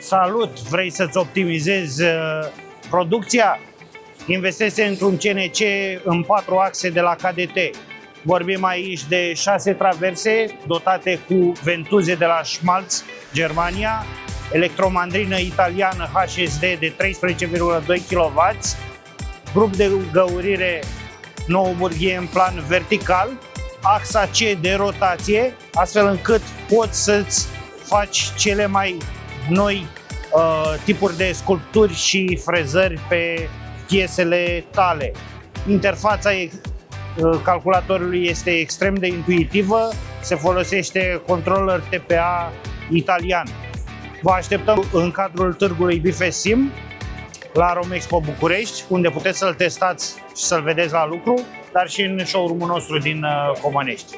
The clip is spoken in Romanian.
Salut! Vrei să-ți optimizezi producția? Investește într-un CNC în 4 axe de la KDT. Vorbim aici de 6 traverse dotate cu ventuze de la Schmalz, Germania, electromandrină italiană HSD de 13,2 kW, grup de găurire nou burghie în plan vertical, axa C de rotație, astfel încât poți să-ți faci cele mai noi tipuri de sculpturi și frezări pe piesele tale. Interfața calculatorului este extrem de intuitivă, se folosește controller TPA italian. Vă așteptăm în cadrul târgului Vezi la ROMEXPO București, unde puteți să-l testați și să-l vedeți la lucru, dar și în showroom-ul nostru din Comănești.